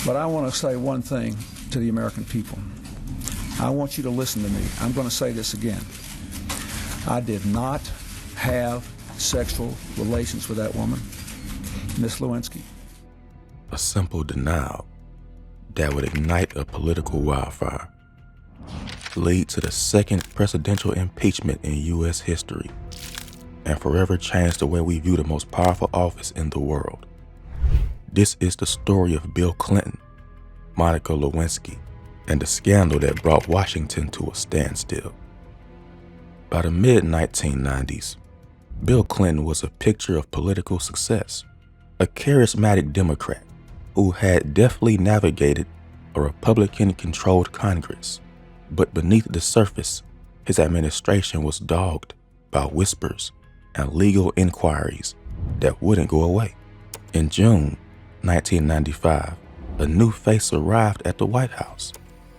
But I want to say one thing to the American people. I want you to listen to me. I'm going to say this again. I did not have sexual relations with that woman, Miss Lewinsky. A simple denial that would ignite a political wildfire, lead to the second presidential impeachment in U.S. history, and forever change the way we view the most powerful office in the world. This is the story of Bill Clinton, Monica Lewinsky, and the scandal that brought Washington to a standstill. By the mid-1990s, Bill Clinton was a picture of political success, a charismatic Democrat who had deftly navigated a Republican-controlled Congress. But beneath the surface, his administration was dogged by whispers and legal inquiries that wouldn't go away. In June 1995, a new face arrived at the White House,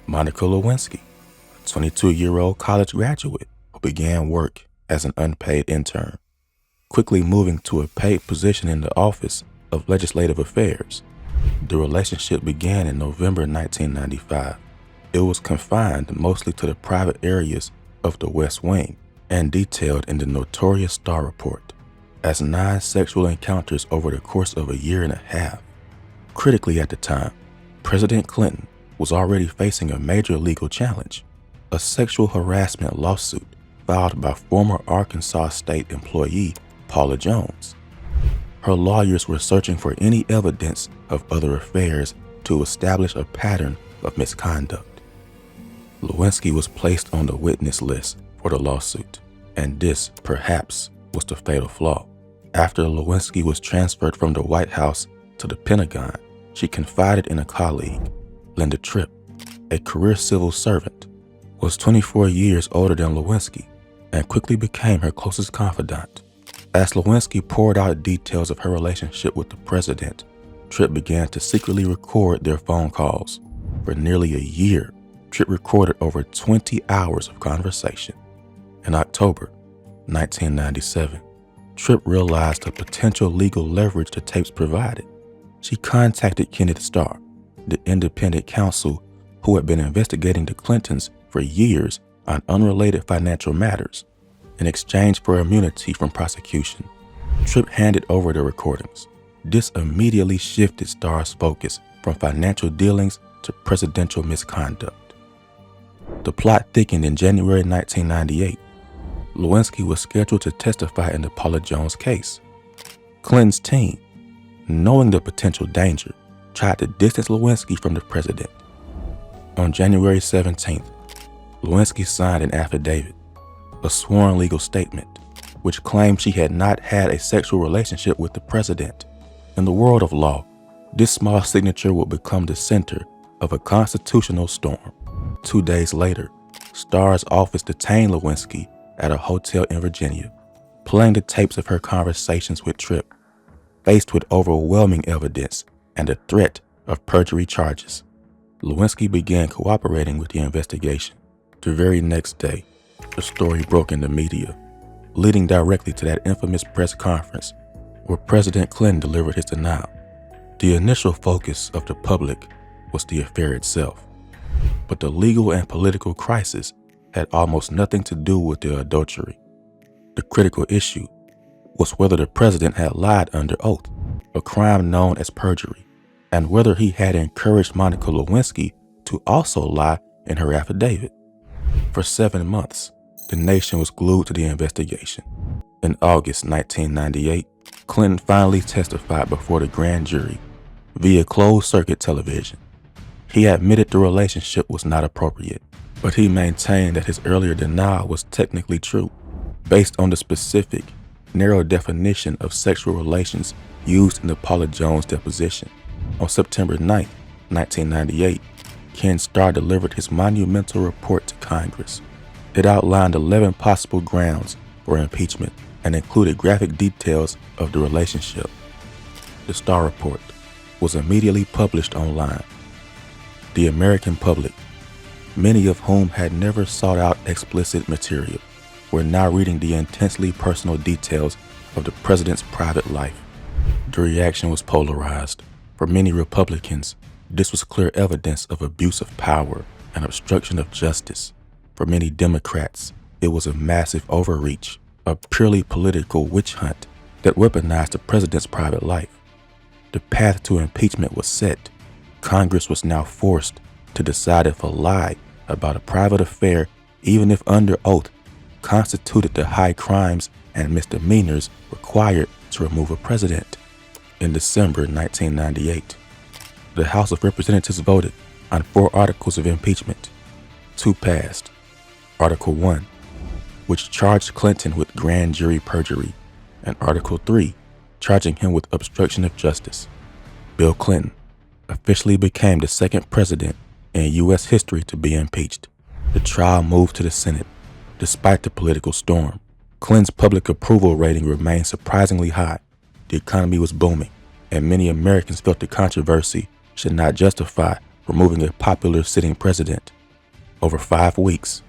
Monica Lewinsky, a 22-year-old college graduate who began work as an unpaid intern, quickly moving to a paid position in the Office of Legislative Affairs. The relationship began in November 1995. It was confined mostly to the private areas of the West Wing and detailed in the notorious Starr Report as 9 sexual encounters over the course of a year and a half. Critically at the time, President Clinton was already facing a major legal challenge, a sexual harassment lawsuit filed by former Arkansas State employee Paula Jones. Her lawyers were searching for any evidence of other affairs to establish a pattern of misconduct. Lewinsky was placed on the witness list for the lawsuit, and this, perhaps, was the fatal flaw. After Lewinsky was transferred from the White House to the Pentagon, she confided in a colleague. Linda Tripp, a career civil servant, was 24 years older than Lewinsky and quickly became her closest confidant. As Lewinsky poured out details of her relationship with the president, Tripp began to secretly record their phone calls. For nearly a year, Tripp recorded over 20 hours of conversation. In October 1997, Tripp realized the potential legal leverage the tapes provided. She contacted Kenneth Starr, the independent counsel who had been investigating the Clintons for years on unrelated financial matters. In exchange for immunity from prosecution, Tripp handed over the recordings. This immediately shifted Starr's focus from financial dealings to presidential misconduct. The plot thickened in January 1998. Lewinsky was scheduled to testify in the Paula Jones case. Clinton's team, knowing the potential danger, tried to distance Lewinsky from the president. On January 17th, Lewinsky signed an affidavit, a sworn legal statement, which claimed she had not had a sexual relationship with the president. In the world of law, this small signature would become the center of a constitutional storm. 2 days later, Starr's office detained Lewinsky at a hotel in Virginia, playing the tapes of her conversations with Tripp. Faced with overwhelming evidence and the threat of perjury charges, Lewinsky began cooperating with the investigation. The very next day, the story broke in the media, leading directly to that infamous press conference where President Clinton delivered his denial. The initial focus of the public was the affair itself, but the legal and political crisis had almost nothing to do with the adultery. The critical issue was whether the president had lied under oath, a crime known as perjury, and whether he had encouraged Monica Lewinsky to also lie in her affidavit. For 7 months, the nation was glued to the investigation. In August 1998, Clinton finally testified before the grand jury via closed-circuit television. He admitted the relationship was not appropriate, but he maintained that his earlier denial was technically true, based on the specific, narrow definition of sexual relations used in the Paula Jones deposition. On September 9, 1998, Ken Starr delivered his monumental report to Congress. It outlined 11 possible grounds for impeachment and included graphic details of the relationship. The Starr Report was immediately published online. The American public, many of whom had never sought out explicit material, were now reading the intensely personal details of the president's private life. The reaction was polarized. For many Republicans, This was clear evidence of abuse of power and obstruction of justice. For many Democrats, it was a massive overreach, a purely political witch hunt that weaponized the president's private life. The path to impeachment was set. Congress was now forced to decide if a lie about a private affair, even if under oath, constituted the high crimes and misdemeanors required to remove a president. In December 1998, the House of Representatives voted on 4 articles of impeachment. 2 passed. Article 1, which charged Clinton with grand jury perjury, and Article 3, charging him with obstruction of justice. Bill Clinton officially became the second president in U.S. history to be impeached. The trial moved to the Senate. Despite the political storm, Clinton's public approval rating remained surprisingly high. The economy was booming, and many Americans felt the controversy should not justify removing a popular sitting president. Over 5 weeks,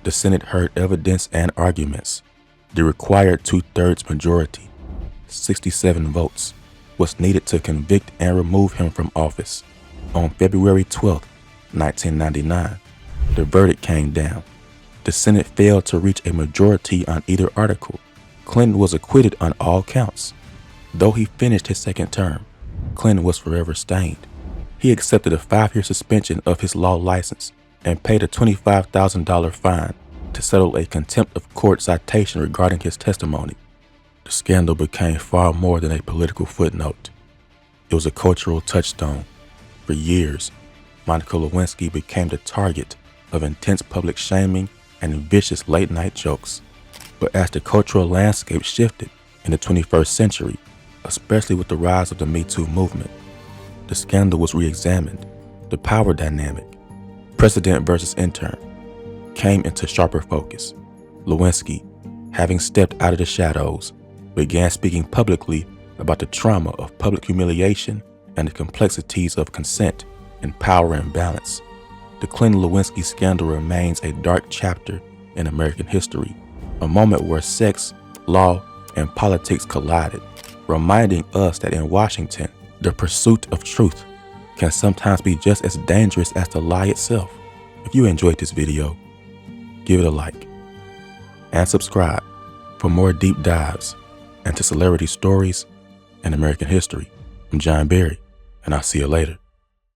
the Senate heard evidence and arguments. The required 2/3 majority, 67 votes, was needed to convict and remove him from office. On February 12, 1999, the verdict came down. The Senate failed to reach a majority on either article. Clinton was acquitted on all counts. Though he finished his second term, Clinton was forever stained. He accepted a 5-year suspension of his law license and paid a $25,000 fine to settle a contempt of court citation regarding his testimony. The scandal became far more than a political footnote. It was a cultural touchstone. For years, Monica Lewinsky became the target of intense public shaming and vicious late-night jokes. But as the cultural landscape shifted in the 21st century, especially with the rise of the Me Too movement, the scandal was re-examined. The power dynamic, president versus intern, came into sharper focus. Lewinsky, having stepped out of the shadows, began speaking publicly about the trauma of public humiliation and the complexities of consent and power imbalance. The Clinton-Lewinsky scandal remains a dark chapter in American history, a moment where sex, law, and politics collided, reminding us that in Washington, the pursuit of truth can sometimes be just as dangerous as the lie itself. If you enjoyed this video, give it a like and subscribe for more deep dives into celebrity stories and American history. I'm John Berry, and I'll see you later.